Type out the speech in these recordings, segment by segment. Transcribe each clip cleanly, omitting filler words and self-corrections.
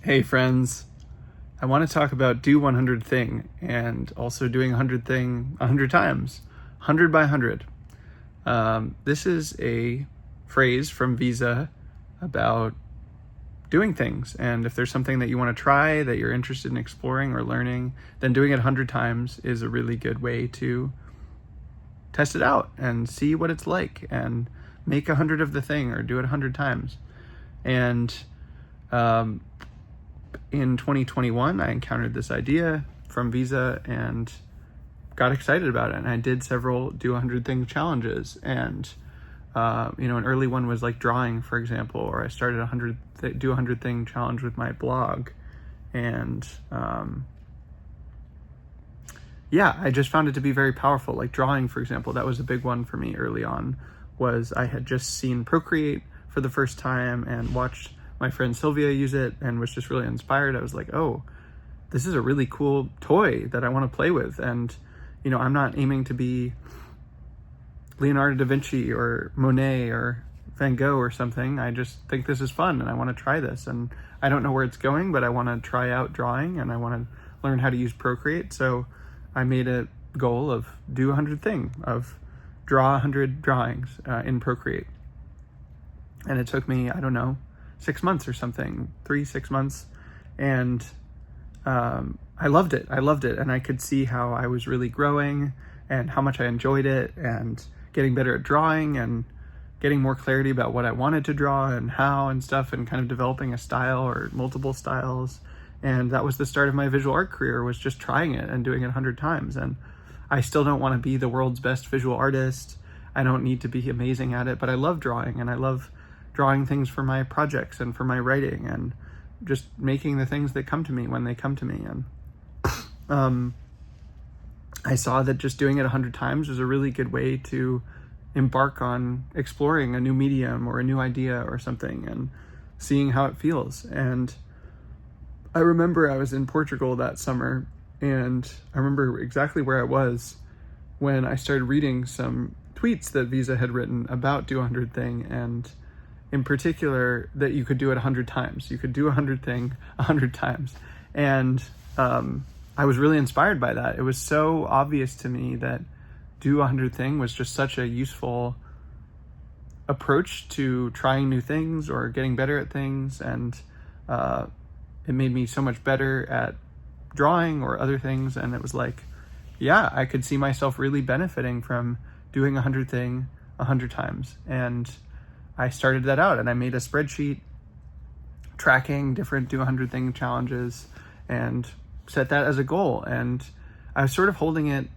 Hey friends, I want to talk about do 100 thing and also doing 100 thing 100 times, 100 by 100. This is a phrase from Visa about doing things, and if there's something that you want to try that you're interested in exploring or learning, then doing it 100 times is a really good way to test it out and see what it's like and make 100 of the thing or do it 100 times. And in 2021, I encountered this idea from Visa and got excited about it. And I did several do 100 thing challenges. And, an early one was like drawing, for example, or I started do 100 thing challenge with my blog. And, I just found it to be very powerful. Like drawing, for example, that was a big one for me early on. Was I had just seen Procreate for the first time and watched my friend Sylvia use it and was just really inspired. I was like, oh, this is a really cool toy that I want to play with. And, I'm not aiming to be Leonardo da Vinci or Monet or Van Gogh or something. I just think this is fun and I want to try this. And I don't know where it's going, but I want to try out drawing and I want to learn how to use Procreate. So I made a goal of do 100 thing, of draw 100 drawings in Procreate. And it took me, 6 months or something, 6 months. And I loved it. And I could see how I was really growing and how much I enjoyed it and getting better at drawing and getting more clarity about what I wanted to draw and how and stuff, and kind of developing a style or multiple styles. And that was the start of my visual art career, was just trying it and doing it 100 times. And I still don't want to be the world's best visual artist. I don't need to be amazing at it, but I love drawing, and I love drawing things for my projects and for my writing and just making the things that come to me when they come to me. And I saw that just doing it 100 times was a really good way to embark on exploring a new medium or a new idea or something and seeing how it feels. And I remember I was in Portugal that summer, and I remember exactly where I was when I started reading some tweets that Visa had written about do 100 thing, and in particular that you could do it 100 times. You could do 100 thing 100 times. And I was really inspired by that. It was so obvious to me that do 100 thing was just such a useful approach to trying new things or getting better at things. And it made me so much better at drawing or other things. And it was like, I could see myself really benefiting from doing 100 thing 100 times. And I started that out, and I made a spreadsheet tracking different do 100 thing challenges and set that as a goal. And I was sort of holding it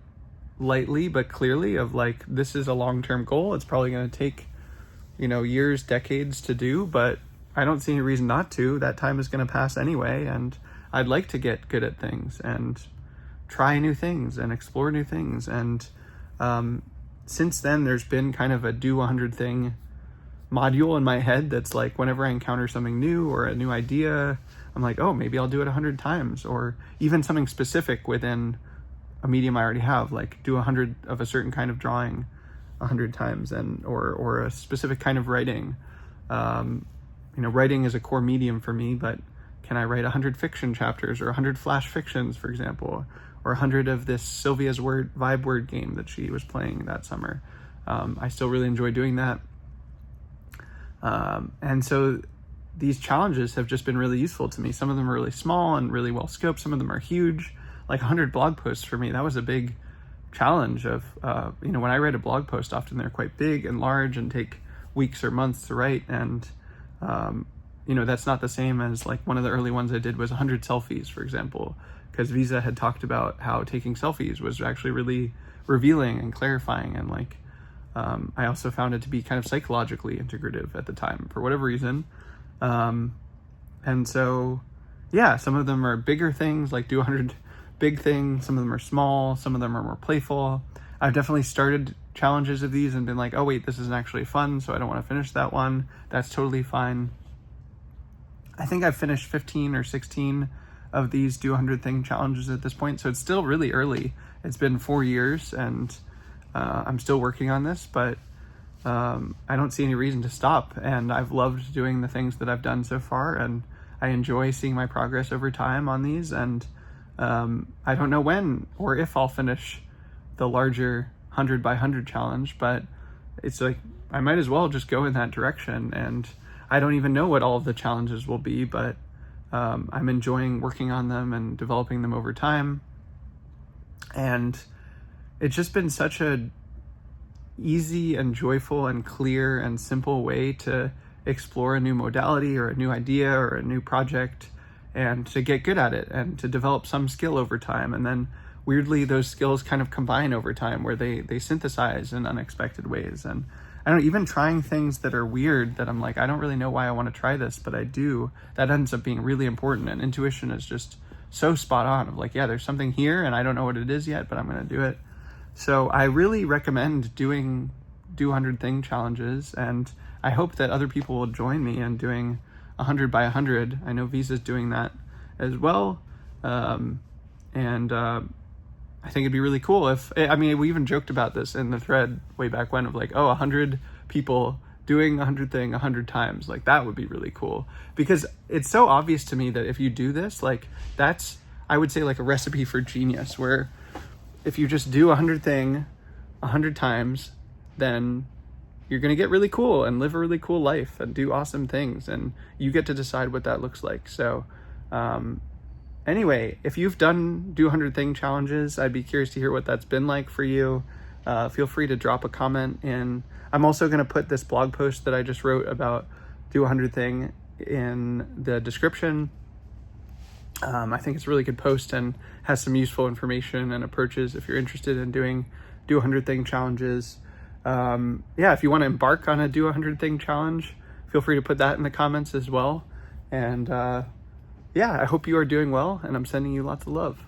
lightly but clearly, of like, this is a long-term goal. It's probably going to take, years, decades to do, but I don't see any reason not to. That time is going to pass anyway, and I'd like to get good at things and try new things and explore new things. And since then, there's been kind of a do 100 thing module in my head that's like, whenever I encounter something new or a new idea, I'm like, oh, maybe I'll do it 100 times, or even something specific within a medium I already have, like do 100 of a certain kind of drawing 100 times, and or a specific kind of writing. Writing is a core medium for me, but can I write 100 fiction chapters or 100 flash fictions, for example, or 100 of this Sylvia's vibe word game that she was playing that summer? I still really enjoy doing that. And so these challenges have just been really useful to me. Some of them are really small and really well scoped. Some of them are huge, like 100 blog posts for me. That was a big challenge of, when I write a blog post, often they're quite big and large and take weeks or months to write. And, that's not the same as like one of the early ones I did was 100 selfies, for example, because Visa had talked about how taking selfies was actually really revealing and clarifying. And like, I also found it to be kind of psychologically integrative at the time for whatever reason. And so, some of them are bigger things, like do 100 big things. Some of them are small. Some of them are more playful. I've definitely started challenges of these and been like, oh wait, this isn't actually fun, so I don't want to finish that one. That's totally fine. I think I've finished 15 or 16 of these do 100 thing challenges at this point. So it's still really early. It's been 4 years, and I'm still working on this, but I don't see any reason to stop. And I've loved doing the things that I've done so far, and I enjoy seeing my progress over time on these, and I don't know when or if I'll finish the larger 100 by 100 challenge, but it's like I might as well just go in that direction. And I don't even know what all of the challenges will be, but I'm enjoying working on them and developing them over time. And it's just been such a easy and joyful and clear and simple way to explore a new modality or a new idea or a new project, and to get good at it and to develop some skill over time. And then weirdly, those skills kind of combine over time, where they synthesize in unexpected ways. And I don't know, even trying things that are weird that I'm like, I don't really know why I want to try this, but I do, that ends up being really important. And intuition is just so spot on of like, yeah, there's something here and I don't know what it is yet, but I'm going to do it. So I really recommend doing Do 100 Thing challenges, and I hope that other people will join me in doing 100 by 100. I know Visa's doing that as well. I think it'd be really cool if, I mean, we even joked about this in the thread way back when of like, oh, 100 people doing 100 Thing 100 times. Like that would be really cool, because it's so obvious to me that if you do this, like that's, I would say, like a recipe for genius, where if you just do 100 Thing 100 times, then you're going to get really cool and live a really cool life and do awesome things, and you get to decide what that looks like. So anyway, if you've done Do 100 Thing challenges, I'd be curious to hear what that's been like for you. Feel free to drop a comment in. I'm also going to put this blog post that I just wrote about Do 100 Thing in the description. I think it's a really good post and has some useful information and approaches if you're interested in doing Do 100 Thing challenges. If you want to embark on a Do 100 Thing challenge, feel free to put that in the comments as well. And I hope you are doing well, and I'm sending you lots of love.